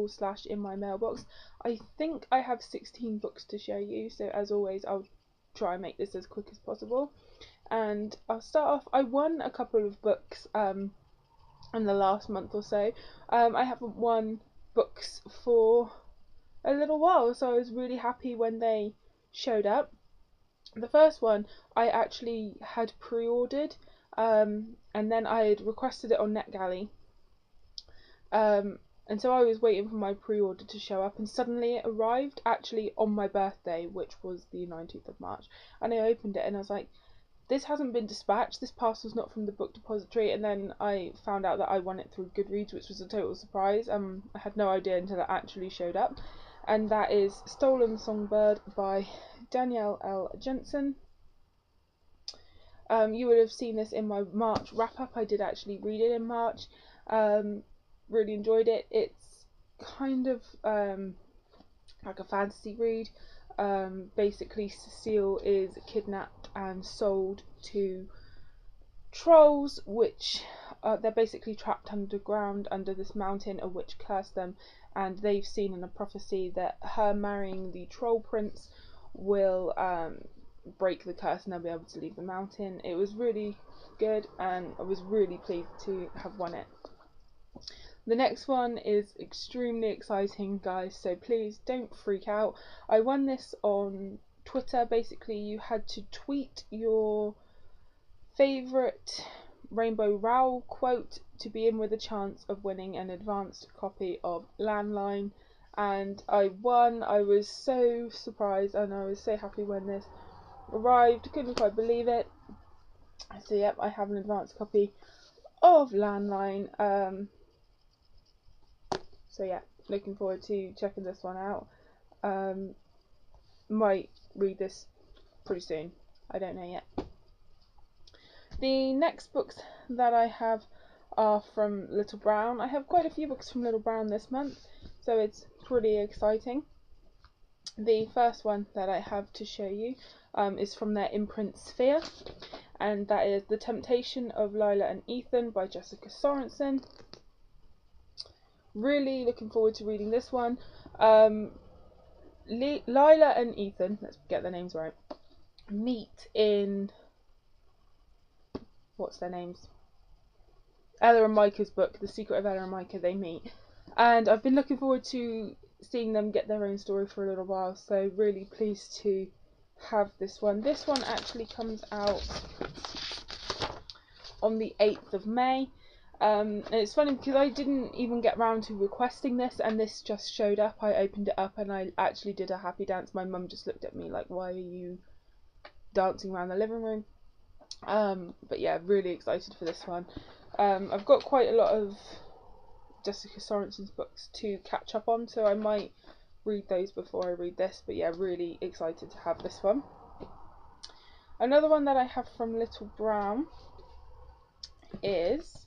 / in my mailbox. I think I have 16 books to show you, so as always I'll try and make this as quick as possible. And I'll start off, I won a couple of books in the last month or so. I haven't won books for a little while, so I was really happy when they showed up. The first one I actually had pre-ordered, and then I had requested it on NetGalley, and so I was waiting for my pre-order to show up, and suddenly it arrived actually on my birthday, which was the 19th of March, and I opened it and I was like, this hasn't been dispatched, this parcel's not from the book depository. And then I found out that I won it through Goodreads, which was a total surprise. I had no idea until it actually showed up, and that is Stolen Songbird by Danielle L. Jensen. You would have seen this in my March wrap-up. I did actually read it in March. Really enjoyed it. It's kind of like a fantasy read. Basically Cecile is kidnapped and sold to trolls, which they're basically trapped underground under this mountain, a witch cursed them, and they've seen in a prophecy that her marrying the troll prince will break the curse and they'll be able to leave the mountain. It was really good and I was really pleased to have won it. The next one is extremely exciting, guys, so please don't freak out. I won this on Twitter. Basically you had to tweet your favourite Rainbow Rowell quote to be in with a chance of winning an advanced copy of Landline, and I won. I was so surprised and I was so happy when this arrived. Couldn't quite believe it. So yep, I have an advanced copy of Landline. So yeah, looking forward to checking this one out. Might read this pretty soon, I don't know yet. The next books that I have are from Little Brown. I have quite a few books from Little Brown this month, so it's pretty exciting. The first one that I have to show you is from their imprint Sphere, and that is The Temptation of Lila and Ethan by Jessica Sorensen. Really looking forward to reading this one. Lila and Ethan, let's get their names right, meet in, what's their names? Ella and Micah's book, The Secret of Ella and Micah. They meet, and I've been looking forward to seeing them get their own story for a little while, so really pleased to have this one. This one actually comes out on the 8th of May. And it's funny because I didn't even get round to requesting this, and this just showed up. I opened it up and I actually did a happy dance. My mum just looked at me like, why are you dancing around the living room? But yeah, really excited for this one. I've got quite a lot of Jessica Sorensen's books to catch up on, so I might read those before I read this, but yeah, really excited to have this one. Another one that I have from Little Brown is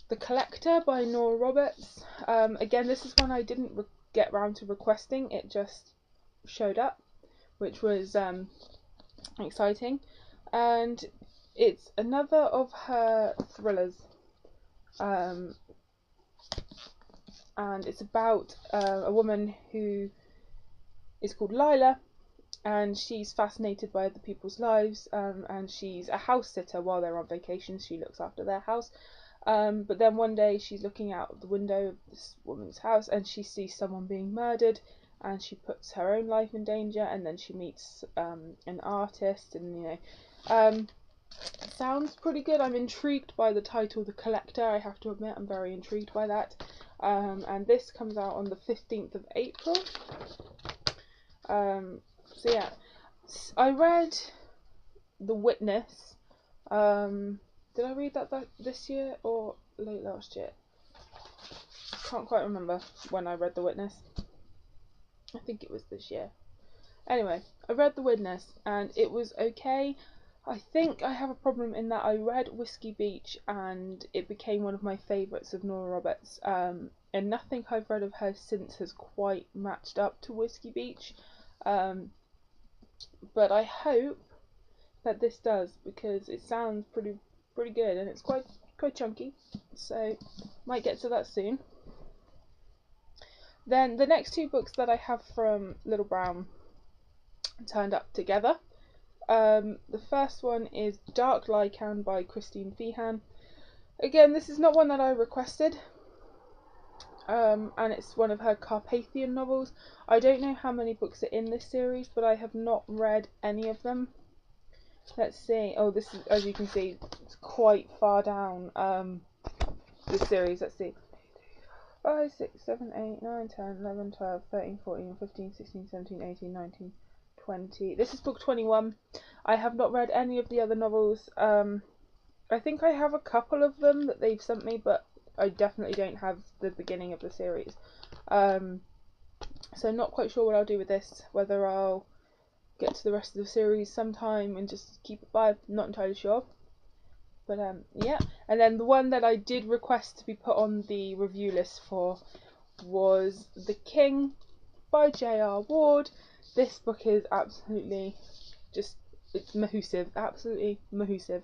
The Collector by Nora Roberts. Again, this is one I didn't get round to requesting, it just showed up, which was exciting, and it's another of her thrillers, and it's about a woman who is called Lila, and she's fascinated by other people's lives, and she's a house sitter while they're on vacation. She looks after their house. But then one day she's looking out the window of this woman's house and she sees someone being murdered, and she puts her own life in danger, and then she meets an artist, and you know, sounds pretty good. I'm intrigued by the title, The Collector. I have to admit, I'm very intrigued by that. And this comes out on the 15th of April. So yeah, I read The Witness. Did I read that this year or late last year? Can't quite remember when I read The Witness. I think it was this year. Anyway, I read The Witness and it was okay. I think I have a problem in that I read Whiskey Beach and it became one of my favourites of Nora Roberts, and nothing I've read of her since has quite matched up to Whiskey Beach, but I hope that this does, because it sounds pretty good and it's quite chunky, so might get to that soon. Then the next two books that I have from Little Brown turned up together. The first one is Dark Lycan by Christine Feehan. Again, this is not one that I requested, and it's one of her Carpathian novels. I don't know how many books are in this series, but I have not read any of them. Let's see. Oh, this is, as you can see, it's quite far down the series. Let's see. 5, 6, 7, 8, 9, 10, 11, 12, 13, 14, 15, 16, 17, 18, 19, 20. This is book 21. I have not read any of the other novels. I think I have a couple of them that they've sent me, but I definitely don't have the beginning of the series. So I'm not quite sure what I'll do with this, whether I'll get to the rest of the series sometime and just keep it by, I'm not entirely sure. But yeah, and then the one that I did request to be put on the review list for was The King by J.R. Ward. This book is absolutely just, it's mahoosive, absolutely mahoosive.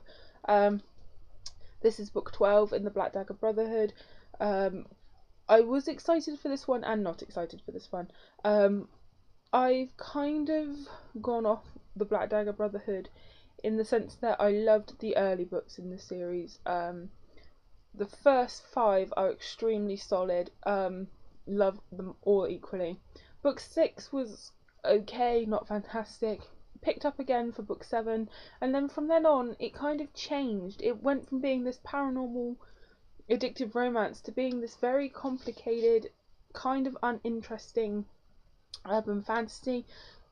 This is book 12 in the Black Dagger Brotherhood. I was excited for this one and not excited for this one. I've kind of gone off the Black Dagger Brotherhood in the sense that I loved the early books in the series. The first 5 are extremely solid. Love them all equally. Book 6 was okay, not fantastic. Picked up again for book 7, and then from then on it kind of changed. It went from being this paranormal addictive romance to being this very complicated, kind of uninteresting urban fantasy.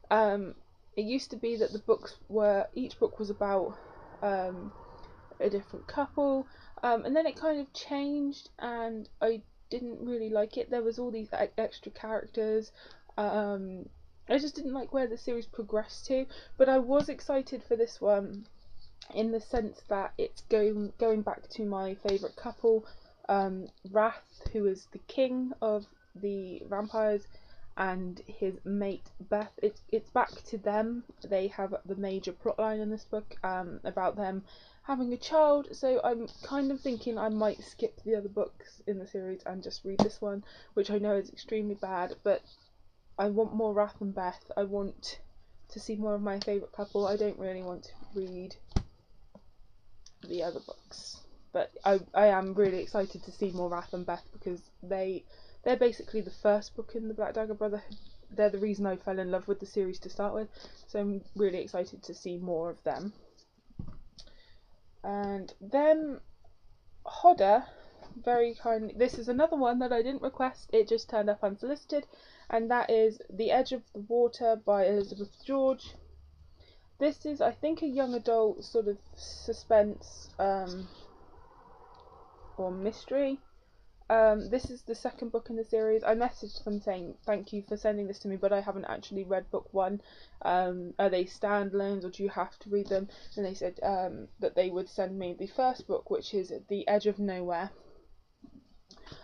It used to be that each book was about a different couple, and then it kind of changed and I didn't really like it. There was all these extra characters. I just didn't like where the series progressed to, but I was excited for this one in the sense that it's going back to my favourite couple, Wrath, who is the king of the vampires, and his mate Beth. It's back to them. They have the major plotline in this book about them having a child, so I'm kind of thinking I might skip the other books in the series and just read this one, which I know is extremely bad, but I want more Wrath and Beth. I want to see more of my favourite couple. I don't really want to read the other books, but I am really excited to see more Wrath and Beth because they're basically the first book in the Black Dagger Brotherhood. They're the reason I fell in love with the series to start with, so I'm really excited to see more of them. And then Hodder very kindly, this is another one that I didn't request, it just turned up unsolicited, and that is The Edge of the Water by Elizabeth George. This is, I think, a young adult sort of suspense or mystery. This is the second book in the series. I messaged them saying thank you for sending this to me, but I haven't actually read book 1. Are they standalones or do you have to read them? And they said that they would send me the first book, which is The Edge of Nowhere.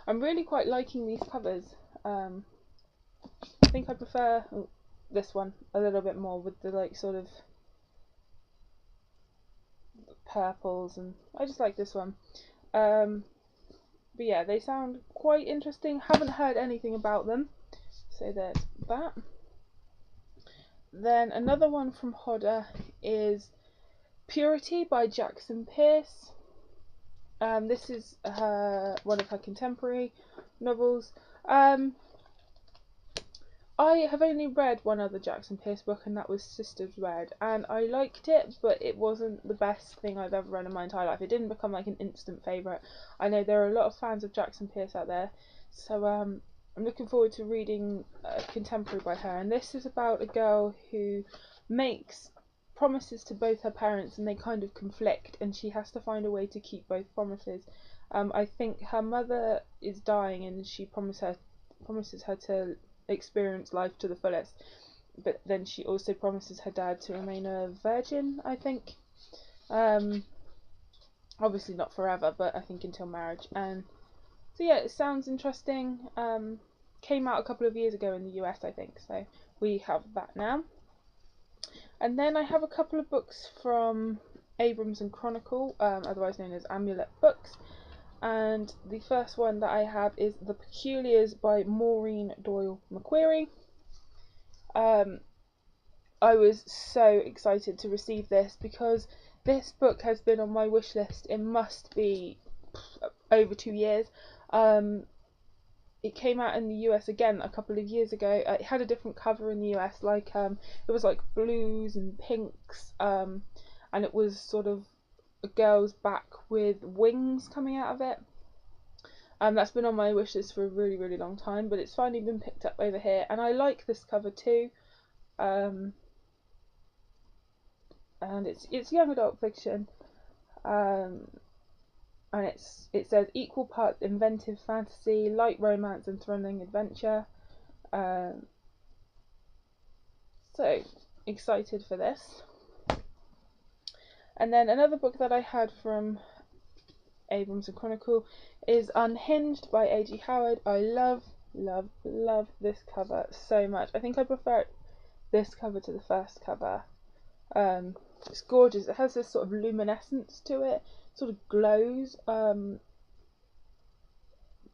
I'm really quite liking these covers. I think I prefer this one a little bit more with the like sort of purples, and I just like this one. But yeah, they sound quite interesting. Haven't heard anything about them, so there's that. Then another one from Hodder is Purity by Jackson Pearce. This is one of her contemporary novels. I have only read one other Jackson Pearce book, and that was Sisters Red, and I liked it, but it wasn't the best thing I've ever read in my entire life. It didn't become like an instant favourite. I know there are a lot of fans of Jackson Pearce out there, so I'm looking forward to reading contemporary by her. And this is about a girl who makes promises to both her parents, and they kind of conflict, and she has to find a way to keep both promises. I think her mother is dying, and she promises her to experience life to the fullest, but then she also promises her dad to remain a virgin, I think. Obviously not forever, but I think until marriage. And so yeah, it sounds interesting. Came out a couple of years ago in the US, I think, so we have that now. And then I have a couple of books from Abrams and Chronicle, otherwise known as Amulet Books. and the first one that I have is The Peculiars by Maureen Doyle Macquarie. I was so excited to receive this because this book has been on my wish list. It must be over 2 years. It came out in the US again a couple of years ago. It had a different cover in the US, like it was like blues and pinks, and it was sort of a girl's back with wings coming out of it. That's been on my wish list for a really, really long time, but it's finally been picked up over here, and I like this cover too. And it's young adult fiction, and it says equal parts inventive fantasy, light romance, and thrilling adventure. So excited for this. And then another book that I had from Abrams and Chronicle is Unhinged by A.G. Howard. I love this cover so much. I think I prefer this cover to the first cover. It's gorgeous. It has this sort of luminescence to it. It sort of glows.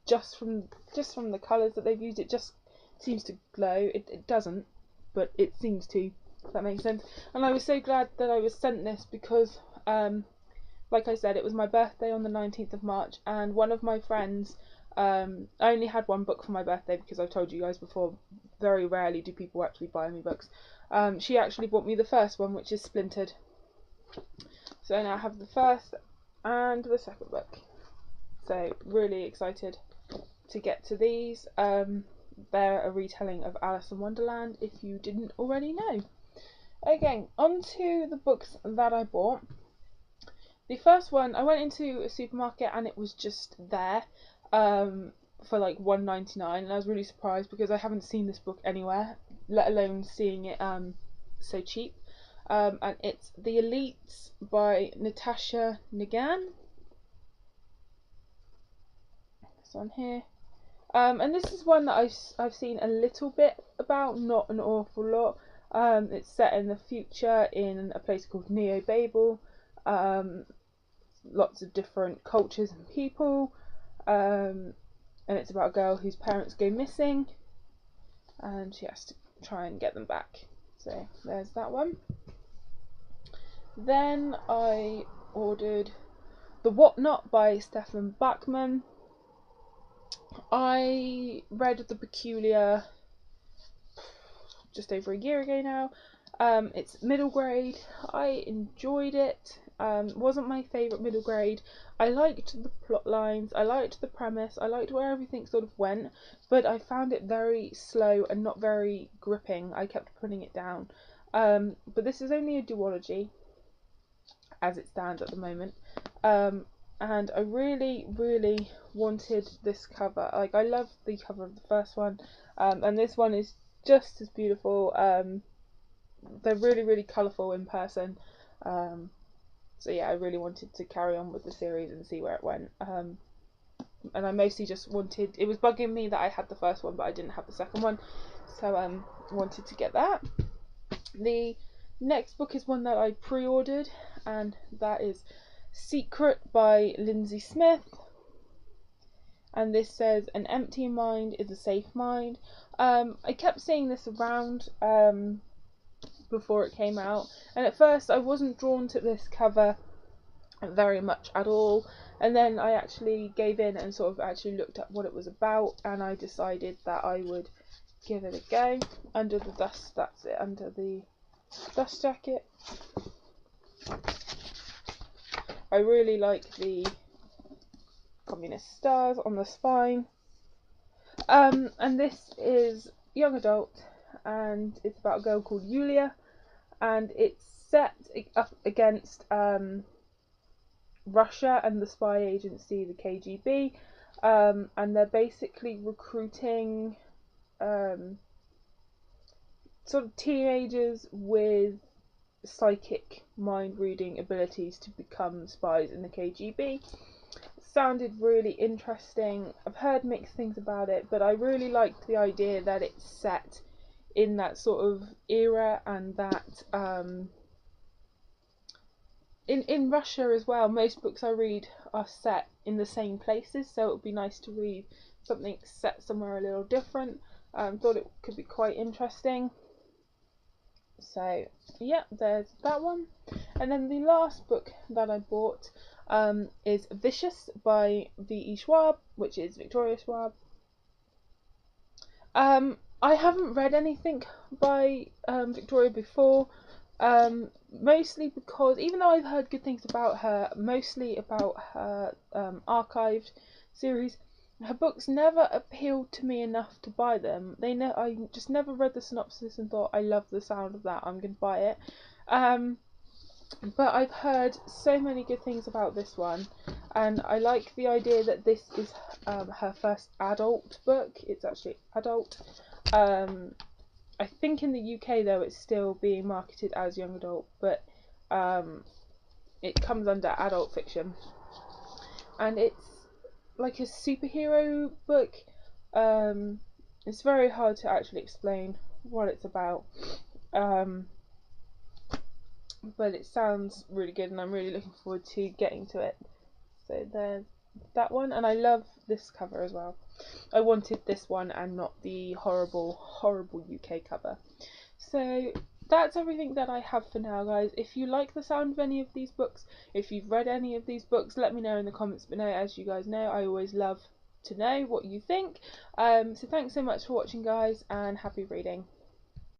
Just from the colours that they've used, it just seems to glow. It doesn't, but it seems to. If that makes sense. And I was so glad that I was sent this because, like I said, it was my birthday on the 19th of March, and one of my friends. I only had one book for my birthday because I've told you guys before. Very rarely do people actually buy me books. She actually bought me the first one, which is Splintered. So now I have the first and the second book. So really excited to get to these. They're a retelling of Alice in Wonderland, if you didn't already know. Okay, on to the books that I bought. The first one, I went into a supermarket and it was just there for like $1.99, and I was really surprised because I haven't seen this book anywhere, let alone seeing it so cheap. And it's The Elites by Natasha Ngan. It's on here. And this is one that I've seen a little bit about, not an awful lot. It's set in the future in a place called Neo Babel. Lots of different cultures and people. And it's about a girl whose parents go missing, and she has to try and get them back. So there's that one. Then I ordered The Whatnot by Stefan Bachman. I read The Peculiar just over a year ago now. It's middle grade. I enjoyed it. Wasn't my favourite middle grade. I liked the plot lines, I liked the premise, I liked where everything sort of went, but I found it very slow and not very gripping. I kept putting it down. But this is only a duology as it stands at the moment. And I really, really wanted this cover. Like, I love the cover of the first one, and this one is just as beautiful. They're really, really colourful in person. So yeah, I really wanted to carry on with the series and see where it went. And I mostly just wanted, it was bugging me that I had the first one but I didn't have the second one, so wanted to get that. The next book is one that I pre-ordered, and that is Secret by Lindsay Smith. And this says, an empty mind is a safe mind. I kept seeing this around before it came out, and at first I wasn't drawn to this cover very much at all, and then I actually gave in and sort of actually looked at what it was about, and I decided that I would give it a go. Under the dust, that's it, under the dust jacket. I really like the communist stars on the spine. And this is young adult, and it's about a girl called Yulia, and it's set up against Russia and the spy agency, the KGB, and they're basically recruiting sort of teenagers with psychic mind reading abilities to become spies in the KGB. It sounded really interesting. I've heard mixed things about it, but I really liked the idea that it's set in that sort of era, and that in Russia as well, most books I read are set in the same places, so it would be nice to read something set somewhere a little different. Thought it could be quite interesting. So yeah, there's that one. And then the last book that I bought is Vicious by V.E. Schwab, which is Victoria Schwab. I haven't read anything by Victoria before, mostly because, even though I've heard good things about her, mostly about her archived series, her books never appealed to me enough to buy them. I just never read the synopsis and thought, I love the sound of that, I'm going to buy it. But I've heard so many good things about this one, and I like the idea that this is her first adult book. It's actually adult. I think in the UK though it's still being marketed as young adult, but it comes under adult fiction, and it's like a superhero book. It's very hard to actually explain what it's about, but it sounds really good, and I'm really looking forward to getting to it. So there's that one, and I love this cover as well. I wanted this one and not the horrible UK cover. So that's everything that I have for now, guys. If you like the sound of any of these books, if you've read any of these books, let me know in the comments below. As you guys know, I always love to know what you think. So thanks so much for watching, guys, and happy reading.